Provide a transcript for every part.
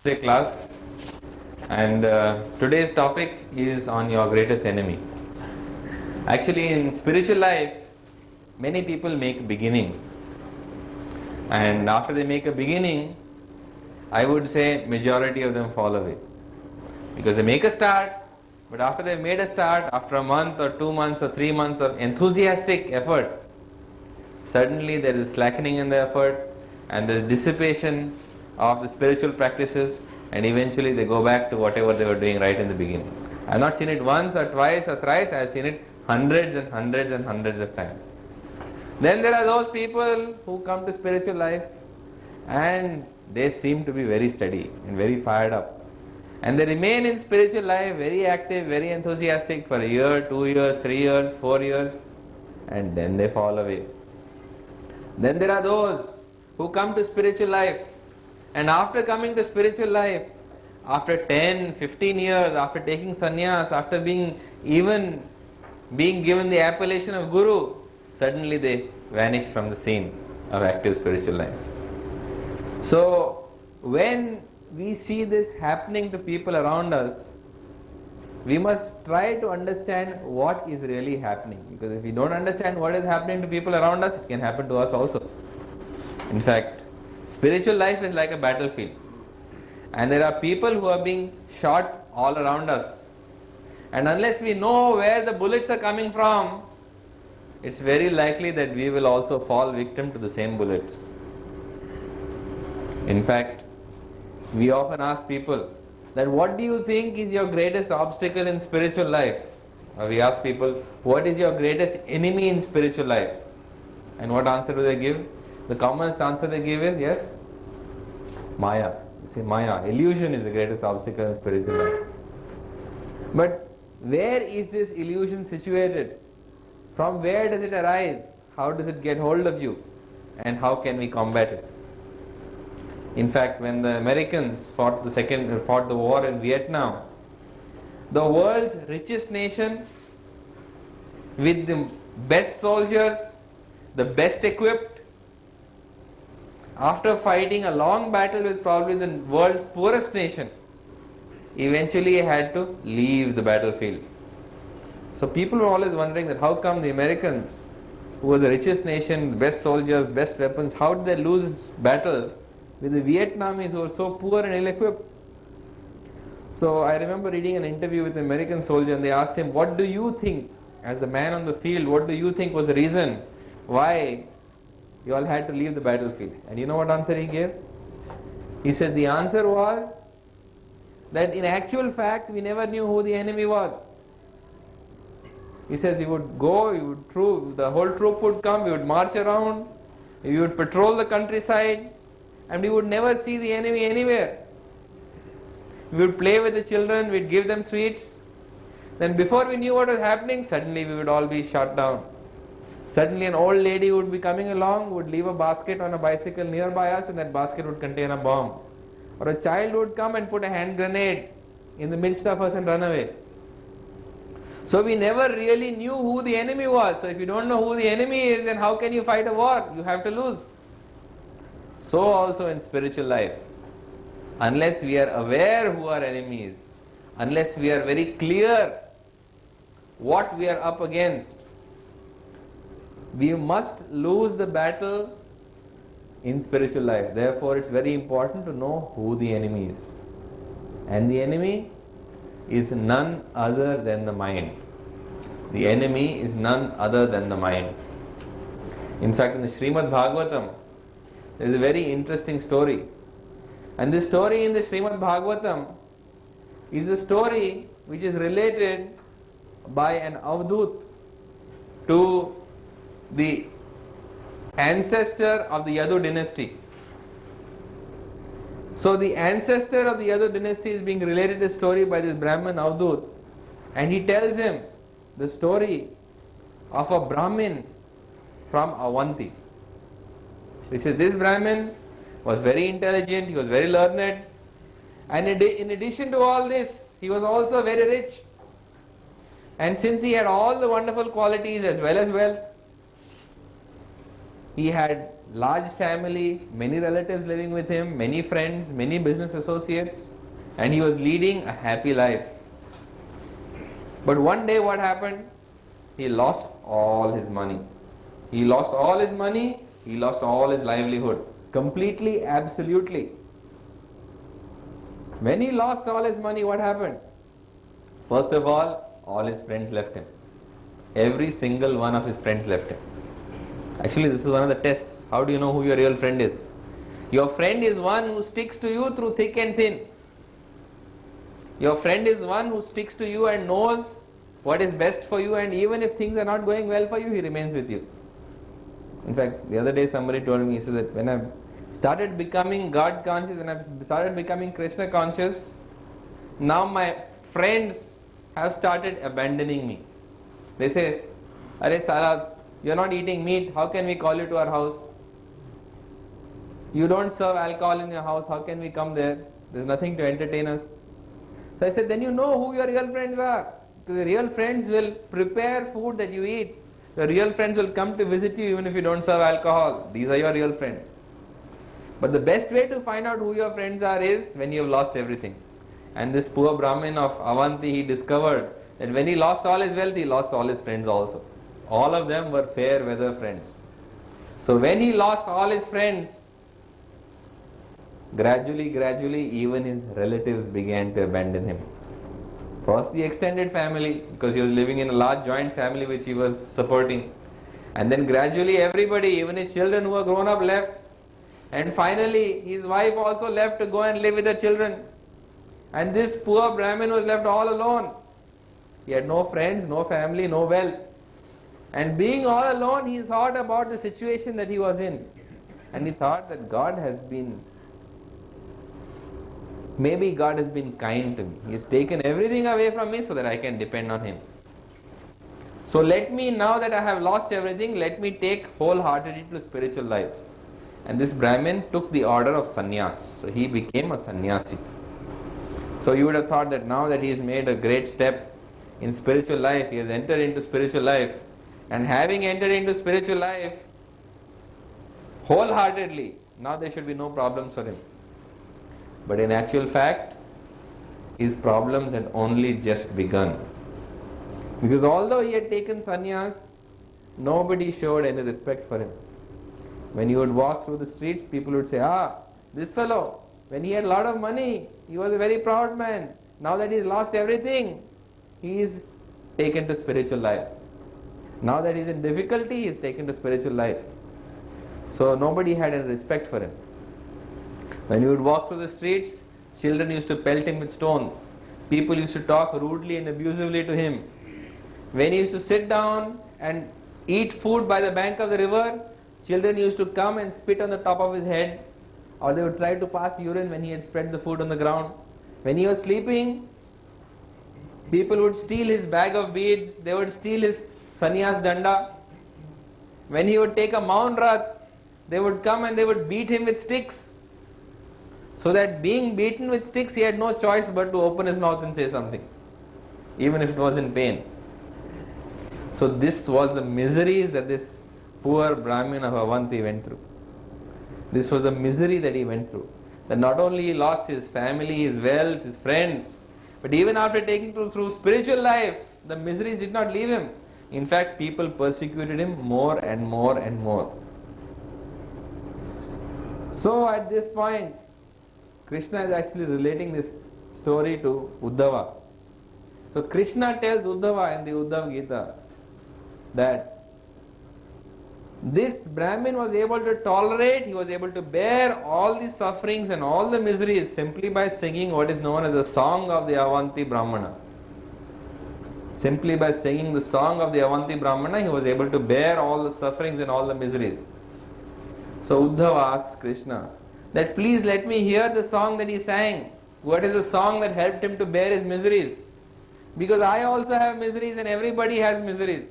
Class, and today's topic is on your greatest enemy. Actually, in spiritual life, many people make beginnings, and after they make a beginning, I would say majority of them fall away because they make a start, but after they've made a start, after a month or 2 months or 3 months of enthusiastic effort, suddenly there is slackening in the effort and the dissipation of the spiritual practices, and eventually they go back to whatever they were doing right in the beginning. I have not seen it once or twice or thrice, I have seen it hundreds and hundreds and hundreds of times. Then there are those people who come to spiritual life and they seem to be very steady and very fired up. And they remain in spiritual life very active, very enthusiastic for a year, 2 years, 3 years, 4 years, and then they fall away. Then there are those who come to spiritual life, and after coming to spiritual life, after 10, 15 years, after taking sannyas, after being given the appellation of Guru, suddenly they vanish from the scene of active spiritual life. So, when we see this happening to people around us, we must try to understand what is really happening. Because if we don't understand what is happening to people around us, it can happen to us also. In fact, spiritual life is like a battlefield. And there are people who are being shot all around us. And unless we know where the bullets are coming from, it's very likely that we will also fall victim to the same bullets. In fact, we often ask people that what do you think is your greatest obstacle in spiritual life? Or we ask people, what is your greatest enemy in spiritual life? And what answer do they give? The commonest answer they give is, yes, Maya. Say Maya, illusion is the greatest obstacle in spiritual life. But where is this illusion situated? From where does it arise? How does it get hold of you? And how can we combat it? In fact, when the Americans fought the war in Vietnam, the world's richest nation with the best soldiers, the best equipped, after fighting a long battle with probably the world's poorest nation, eventually had to leave the battlefield. So people were always wondering that how come the Americans, who were the richest nation, best soldiers, best weapons, how did they lose battle with the Vietnamese who were so poor and ill-equipped? So I remember reading an interview with an American soldier, and they asked him, what do you think, as the man on the field, what do you think was the reason why you all had to leave the battlefield? And you know what answer he gave? He said the answer was that in actual fact we never knew who the enemy was. He says we would go, the whole troop would come, we would march around, we would patrol the countryside, and we would never see the enemy anywhere. We would play with the children, we'd give them sweets. Then before we knew what was happening, suddenly we would all be shot down. Suddenly an old lady would be coming along, would leave a basket on a bicycle nearby us, and that basket would contain a bomb. Or a child would come and put a hand grenade in the midst of us and run away. So we never really knew who the enemy was. So if you don't know who the enemy is, then how can you fight a war? You have to lose. So also in spiritual life, unless we are aware who our enemy is, unless we are very clear what we are up against, we must lose the battle in spiritual life. Therefore, it's very important to know who the enemy is. And the enemy is none other than the mind. The enemy is none other than the mind. In fact, in the Srimad Bhagavatam, there is a very interesting story. And this story in the Srimad Bhagavatam is a story which is related by an Avadut to the ancestor of the Yadu dynasty. So the ancestor of the Yadu dynasty is being related a story by this Brahman Avadut, and he tells him the story of a Brahmin from Avanti. He says this Brahmin was very intelligent, he was very learned, and in addition to all this, he was also very rich. And since he had all the wonderful qualities as well as wealth, He had large family, many relatives living with him, many friends, many business associates, and he was leading a happy life. But one day what happened? He lost all his money. He lost all his money, he lost all his livelihood. Completely, absolutely. When he lost all his money, what happened? First of all his friends left him. Every single one of his friends left him. Actually, this is one of the tests. How do you know who your real friend is? Your friend is one who sticks to you through thick and thin. Your friend is one who sticks to you and knows what is best for you, and even if things are not going well for you, he remains with you. In fact, the other day somebody told me, he said that when I started becoming God conscious, when I started becoming Krishna conscious, now my friends have started abandoning me. They say, "Arey Sala, you're not eating meat, how can we call you to our house? You don't serve alcohol in your house, how can we come there? There's nothing to entertain us." So I said, then you know who your real friends are. Because the real friends will prepare food that you eat. The real friends will come to visit you even if you don't serve alcohol. These are your real friends. But the best way to find out who your friends are is when you have lost everything. And this poor Brahmin of Avanti, he discovered that when he lost all his wealth, he lost all his friends also. All of them were fair weather friends. So when he lost all his friends, gradually, even his relatives began to abandon him. First the extended family, because he was living in a large joint family which he was supporting. And then gradually everybody, even his children who were grown up, left. And finally his wife also left to go and live with her children. And this poor Brahmin was left all alone. He had no friends, no family, no wealth. And being all alone, he thought about the situation that he was in. And he thought that maybe God has been kind to me. He has taken everything away from me so that I can depend on Him. So let me, now that I have lost everything, let me take wholeheartedly to spiritual life. And this Brahmin took the order of sannyas. So he became a sannyasi. So you would have thought that now that he has made a great step in spiritual life, he has entered into spiritual life, and having entered into spiritual life wholeheartedly, now there should be no problems for him. But in actual fact, his problems had only just begun. Because although he had taken sannyas, nobody showed any respect for him. When he would walk through the streets, people would say, this fellow, when he had a lot of money, he was a very proud man. Now that he's lost everything, he is taken to spiritual life. Now that he's in difficulty, he is taken to spiritual life. So nobody had any respect for him. When he would walk through the streets, children used to pelt him with stones. People used to talk rudely and abusively to him. When he used to sit down and eat food by the bank of the river, children used to come and spit on the top of his head, or they would try to pass urine when he had spread the food on the ground. When he was sleeping, people would steal his bag of beads, they would steal his sannyas danda. When he would take a Maun Rath, they would come and they would beat him with sticks. So that being beaten with sticks, he had no choice but to open his mouth and say something, even if it was in pain. So this was the miseries that this poor Brahmin of Avanti went through. This was the misery that he went through. That not only he lost his family, his wealth, his friends, but even after taking through spiritual life, the miseries did not leave him. In fact, people persecuted him more and more and more. So at this point, Krishna is actually relating this story to Uddhava. So Krishna tells Uddhava in the Uddhava Gita that this Brahmin was able to tolerate, he was able to bear all the sufferings and all the miseries simply by singing what is known as the song of the Avanti Brahmana. Simply by singing the song of the Avanti Brahmana, he was able to bear all the sufferings and all the miseries. So Uddhava asks Krishna that please let me hear the song that he sang. What is the song that helped him to bear his miseries? Because I also have miseries and everybody has miseries.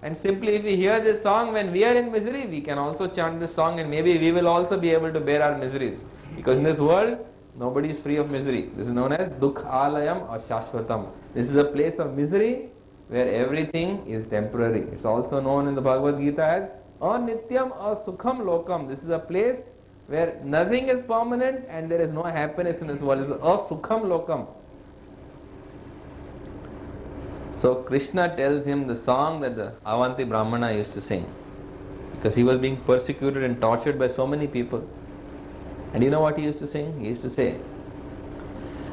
And simply if we hear this song when we are in misery, we can also chant this song and maybe we will also be able to bear our miseries. Because in this world, nobody is free of misery. This is known as Dukh Alayam or Shashvatam. This is a place of misery where everything is temporary. It's also known in the Bhagavad Gita as Anityam asukham lokam. This is a place where nothing is permanent and there is no happiness in this world. This is asukham lokam. So Krishna tells him the song that the Avanti Brahmana used to sing, because he was being persecuted and tortured by so many people. And you know what he used to sing? He used to say,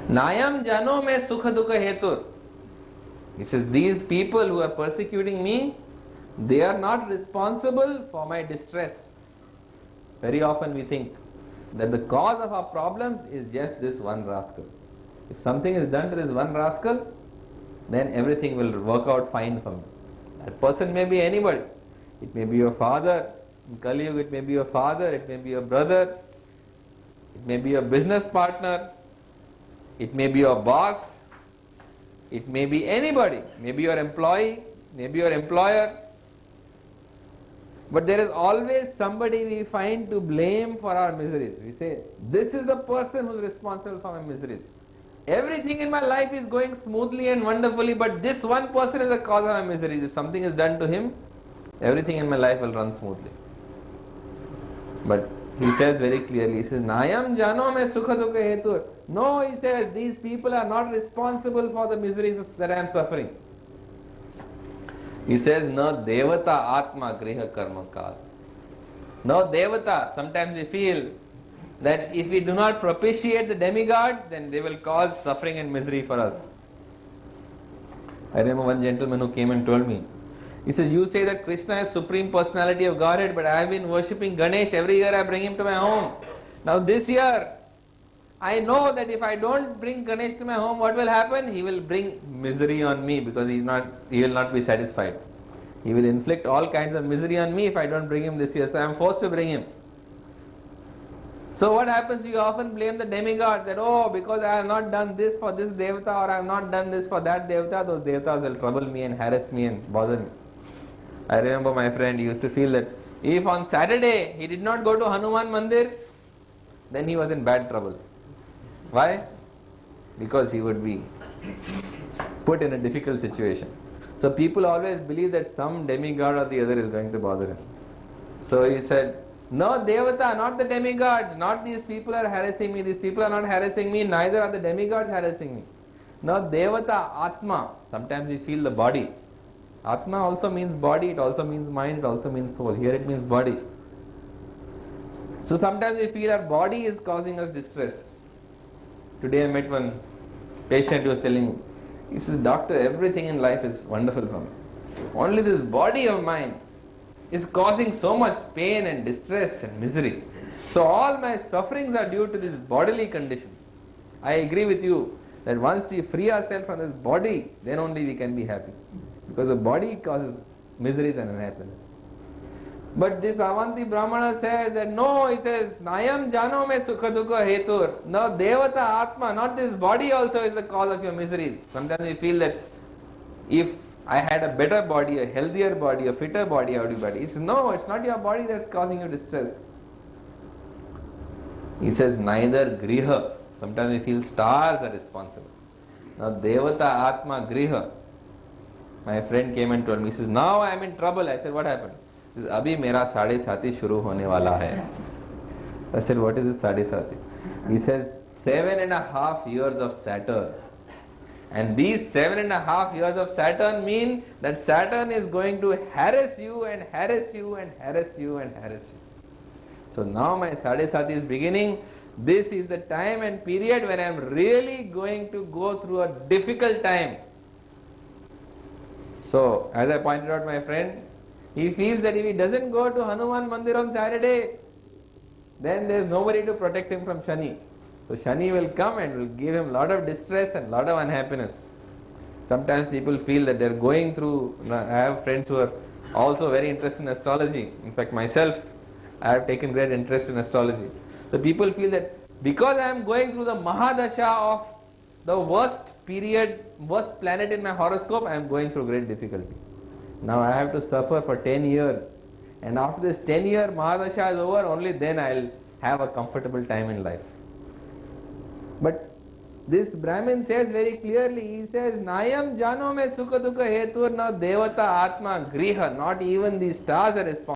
Nayam jano me sukha dukha hetur. He says, these people who are persecuting me, they are not responsible for my distress. Very often we think that the cause of our problems is just this one rascal. If something is done to this one rascal, then everything will work out fine for me. That person may be anybody. It may be your father. In Kali Yuga, it may be your father, it may be your brother, it may be your business partner, it may be your boss, it may be anybody, maybe your employee, maybe your employer. But there is always somebody we find to blame for our miseries. We say, this is the person who is responsible for my miseries. Everything in my life is going smoothly and wonderfully, but this one person is the cause of my miseries. If something is done to him, everything in my life will run smoothly. But he says very clearly, he says, Nayam jano me sukha dukha hetur. No, he says, these people are not responsible for the miseries that I am suffering. He says, Na devata atma griha karma kal. No devata. Sometimes we feel that if we do not propitiate the demigods, then they will cause suffering and misery for us. I remember one gentleman who came and told me, he says, you say that Krishna is Supreme Personality of Godhead, but I have been worshipping Ganesh. Every year I bring him to my home. Now this year, I know that if I don't bring Ganesh to my home, what will happen? He will bring misery on me, because he will not be satisfied. He will inflict all kinds of misery on me if I don't bring him this year. So I am forced to bring him. So what happens? You often blame the demigod that, oh, because I have not done this for this devata, or I have not done this for that devata, those devatas will trouble me and harass me and bother me. I remember my friend used to feel that if on Saturday he did not go to Hanuman Mandir, then he was in bad trouble. Why? Because he would be put in a difficult situation. So people always believe that some demigod or the other is going to bother him. So he said, no devata, not the demigods, not these people are harassing me, these people are not harassing me, neither are the demigods harassing me. No devata, atma. Sometimes we feel the body. Atma also means body, it also means mind, it also means soul. Here it means body. So sometimes we feel our body is causing us distress. Today I met one patient who was telling me, he says, doctor, everything in life is wonderful for me. Only this body of mine is causing so much pain and distress and misery. So all my sufferings are due to these bodily conditions. I agree with you that once we free ourselves from this body, then only we can be happy. Because the body causes miseries and unhappiness. But this Avanti Brahmana says that no, he says, Nayam jano me sukha dukha hetur. No, devata atma, not this body also is the cause of your miseries. Sometimes we feel that if I had a better body, a healthier body, a fitter body, how do you body? He says, no, it's not your body that's causing you distress. He says, neither griha. Sometimes we feel stars are responsible. Now, devata atma griha. My friend came and told me, he says, now I am in trouble. I said, what happened? He says, abhi mera साढ़े साथी shuru hone wala hai. I said, what is this साढ़े साथी? He says, 7.5 years of Saturn. And these 7.5 years of Saturn mean that Saturn is going to harass you and harass you and harass you and harass you. So now my Sadhe Sati is beginning. This is the time and period when I am really going to go through a difficult time. So, as I pointed out, my friend, he feels that if he doesn't go to Hanuman Mandir on Saturday, then there is nobody to protect him from Shani. So Shani will come and will give him a lot of distress and lot of unhappiness. Sometimes people feel that they are going through, I have friends who are also very interested in astrology. In fact, myself, I have taken great interest in astrology. So people feel that because I am going through the Mahadasha of the worst period, worst planet in my horoscope, I am going through great difficulty. Now I have to suffer for 10 years. And after this 10-year Mahadasha is over, only then I will have a comfortable time in life. But this Brahmin says very clearly, he says, Nayam jano me sukha dukha hetur na devata atma griha, not even the stars are responsible.